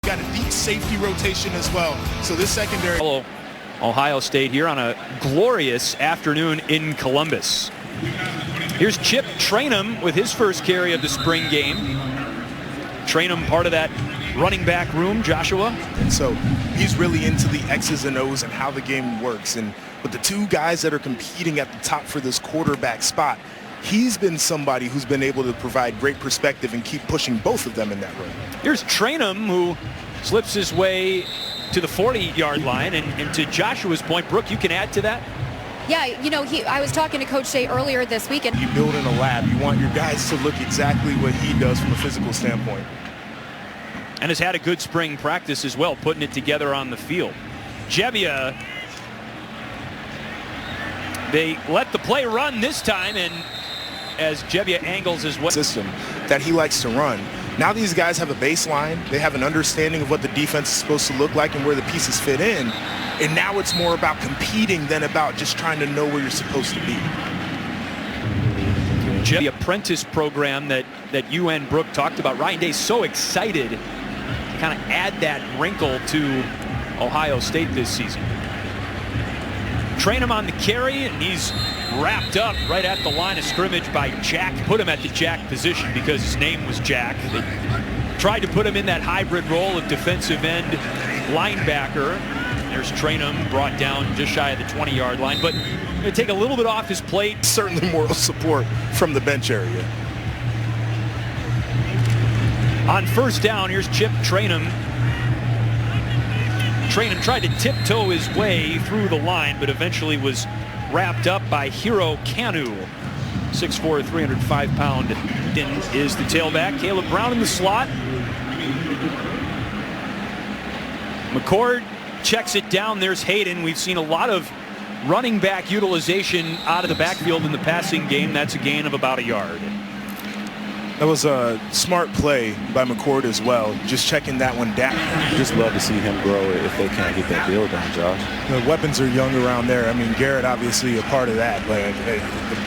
Got a deep safety rotation as well. So this secondary. Ohio State here on a glorious afternoon in Columbus. Here's Chip Trainum with his first carry of the spring game. Trainum part of that running back room, Joshua. And so he's really into the X's and O's and how the game works. And with the two guys that are competing at the top for this quarterback spot, he's been somebody who's been able to provide great perspective and keep pushing both of them in that room. Here's Trainum, who slips his way to the 40-yard line. And to Joshua's point, Brooke, you can add to that? Yeah, you know, I was talking to Coach Shea earlier this week. And you build in a lab. You want your guys to look exactly what he does from a physical standpoint. And has had a good spring practice as well, putting it together on the field. Jebbia, they let the play run this time, and as Jebbia angles his way. System that he likes to run. Now these guys have a baseline. They have an understanding of what the defense is supposed to look like and where the pieces fit in. And now it's more about competing than about just trying to know where you're supposed to be. The apprentice program that you and Brooke talked about. Ryan Day's so excited to kind of add that wrinkle to Ohio State this season. Train him on the carry, and he's wrapped up right at the line of scrimmage by Jack. Put him at the Jack position because his name was Jack. They tried to put him in that hybrid role of defensive end linebacker. There's Trainum brought down just shy of the 20-yard line, but going to take a little bit off his plate. Certainly moral support from the bench area. On first down, here's Chip Trainum. Trainum tried to tiptoe his way through the line, but eventually was wrapped up by Hero Kanu. 6'4", 305-pound is the tailback. Caleb Brown in the slot. McCord checks it down. There's Hayden. We've seen a lot of running back utilization out of the backfield in the passing game. That's a gain of about a yard. That was a smart play by McCord as well, just checking that one down. Just love to see him grow if they can't get that deal done, Josh. The weapons are young around there. I mean, Garrett obviously a part of that, but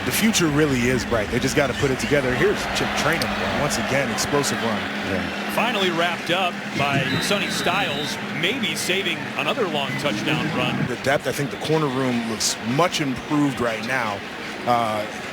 the future really is bright. They just got to put it together. Here's Chip Trainum, once again, explosive run. Yeah. Finally wrapped up by Sonny Styles, maybe saving another long touchdown run. The depth, I think the corner room looks much improved right now.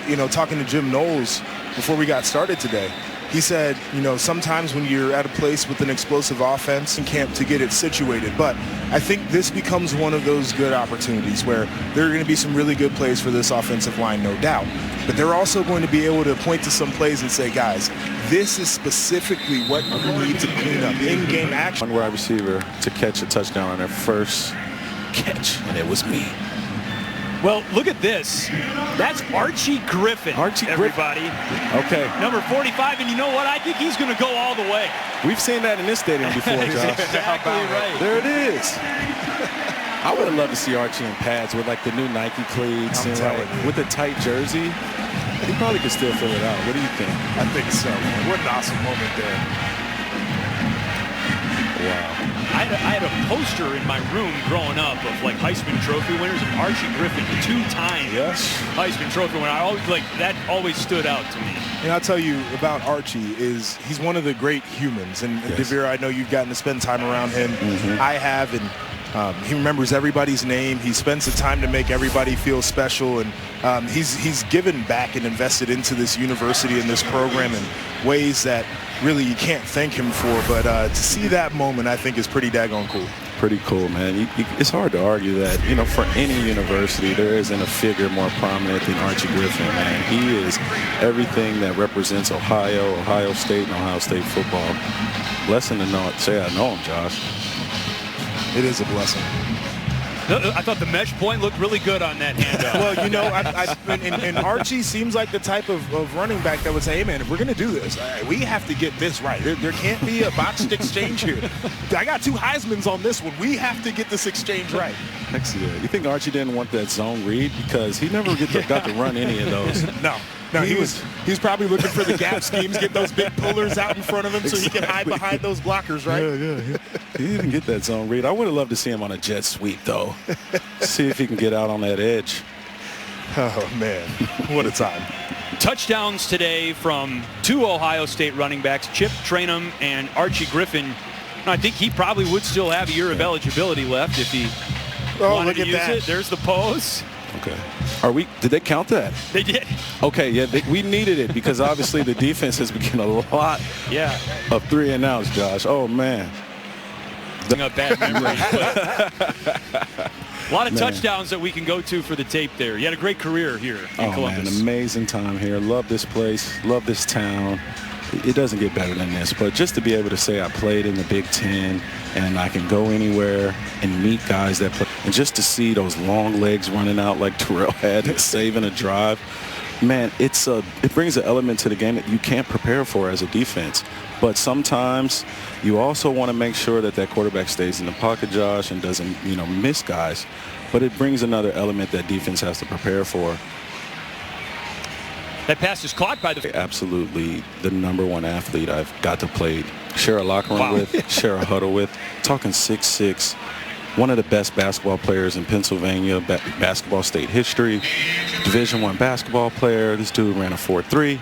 You know, talking to Jim Knowles before we got started today, he said, you know, sometimes when you're at a place with an explosive offense in camp to get it situated, but I think this becomes one of those good opportunities where there are going to be some really good plays for this offensive line, no doubt, but they're also going to be able to point to some plays and say, guys, this is specifically what we need to clean up in-game action. One wide receiver to catch a touchdown on their first catch, and it was me. Well, look at this. That's Archie Griffin, everybody. Okay. Number 45, and you know what? I think he's going to go all the way. We've seen that in this stadium before, Josh. Exactly right. There it is. I would have loved to see Archie in pads with, like, the new Nike cleats and, like, with the tight jersey. He probably could still fill it out. What do you think? I think so. What an awesome moment there. Wow. I had a poster in my room growing up of like Heisman Trophy winners, and Archie Griffin, two-time Heisman Trophy winner. I always that always stood out to me. And I'll tell you about Archie is he's one of the great humans. And DeVere, I know you've gotten to spend time around him. I have, and he remembers everybody's name. He spends the time to make everybody feel special, and he's given back and invested into this university and this program in ways that really you can't thank him for, but to see that moment I think is pretty daggone cool. Pretty cool, man. It's hard to argue that, you know, for any university there isn't a figure more prominent than Archie Griffin, man. He is everything that represents Ohio State and Ohio State football. Blessing to say I know him, Josh. It is a blessing. I thought the mesh point looked really good on that handoff. Well, you know, and Archie seems like the type of running back that would say, hey, man, if we're going to do this, we have to get this right. There can't be a botched exchange here. I got 2 Heismans on this one. We have to get this exchange right. Excellent. You think Archie didn't want that zone read? Because he never got to run any of those. No, he was probably looking for the gap schemes, get those big pullers out in front of him so he can hide behind those blockers, right? Yeah. He didn't get that zone read. I would have loved to see him on a jet sweep, though. See if he can get out on that edge. Oh, man. What a time. Touchdowns today from 2 Ohio State running backs, Chip Trainum and Archie Griffin. I think he probably would still have a year of eligibility left if he wanted look to at use that. it. There's the pose. Okay. Did they count that? They did. Okay, yeah, we needed it because obviously the defense has become a lot of 3 and outs, Josh. Oh, man. A bad memory. A lot of touchdowns that we can go to for the tape there. You had a great career here in Columbus. Man, amazing time here. Love this place. Love this town. It doesn't get better than this. But just to be able to say I played in the Big Ten and I can go anywhere and meet guys that play. And just to see those long legs running out like Terrell had and saving a drive. Man, it brings an element to the game that you can't prepare for as a defense. But sometimes you also want to make sure that quarterback stays in the pocket, Josh, and doesn't, miss guys. But it brings another element that defense has to prepare for. That pass is caught by the... Absolutely the #1 athlete I've got to play, share a locker room with, share a huddle with. Talking 6'6", one of the best basketball players in Pennsylvania, basketball state history, Division I basketball player. This dude ran a 4.3.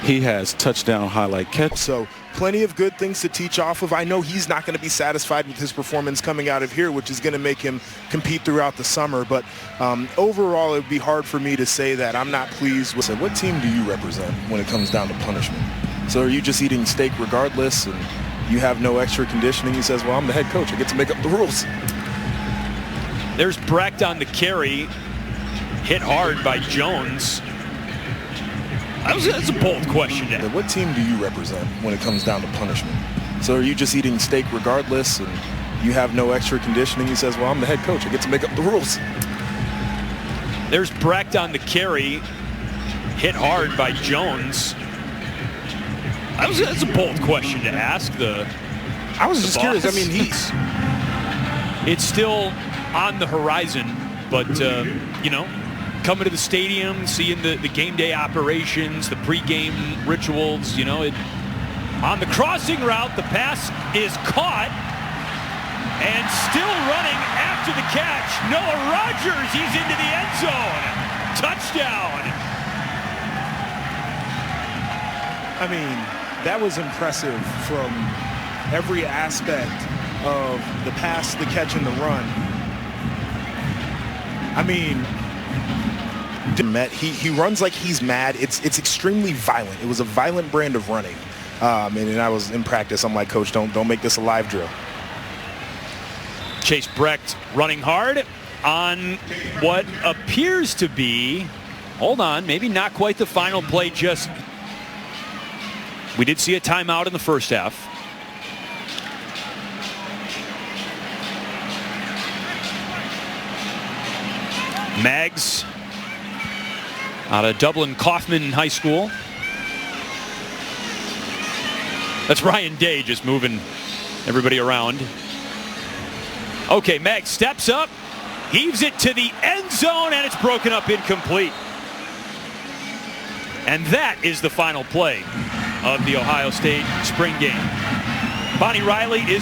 He has touchdown highlight catch. So plenty of good things to teach off of. I know he's not going to be satisfied with his performance coming out of here, which is going to make him compete throughout the summer. But overall, it would be hard for me to say that I'm not pleased with. So what team do you represent when it comes down to punishment? So are you just eating steak regardless and you have no extra conditioning? He says, well, I'm the head coach. I get to make up the rules. There's Brecht on the carry. Hit hard by Jones. That's a bold question. What team do you represent when it comes down to punishment? So are you just eating steak regardless and you have no extra conditioning? He says, well, I'm the head coach. I get to make up the rules. There's Brecht on the carry. Hit hard by Jones. That's a bold question to ask. I was just curious. I mean, it's still on the horizon, but, coming to the stadium, seeing the game day operations, the pregame rituals, on the crossing route, the pass is caught and still running after the catch. Noah Rogers, he's into the end zone. Touchdown. I mean, that was impressive from every aspect of the pass, the catch, and the run. I mean, he runs like he's mad. It's extremely violent. It was a violent brand of running. And I was in practice. I'm like, Coach, don't make this a live drill. Chase Brecht running hard on what appears to be, hold on, maybe not quite the final play. Just we did see a timeout in the first half. Maggs out of Dublin Kaufman High School. That's Ryan Day just moving everybody around. Okay, Maggs steps up, heaves it to the end zone, and it's broken up incomplete. And that is the final play of the Ohio State spring game. Bonnie Riley is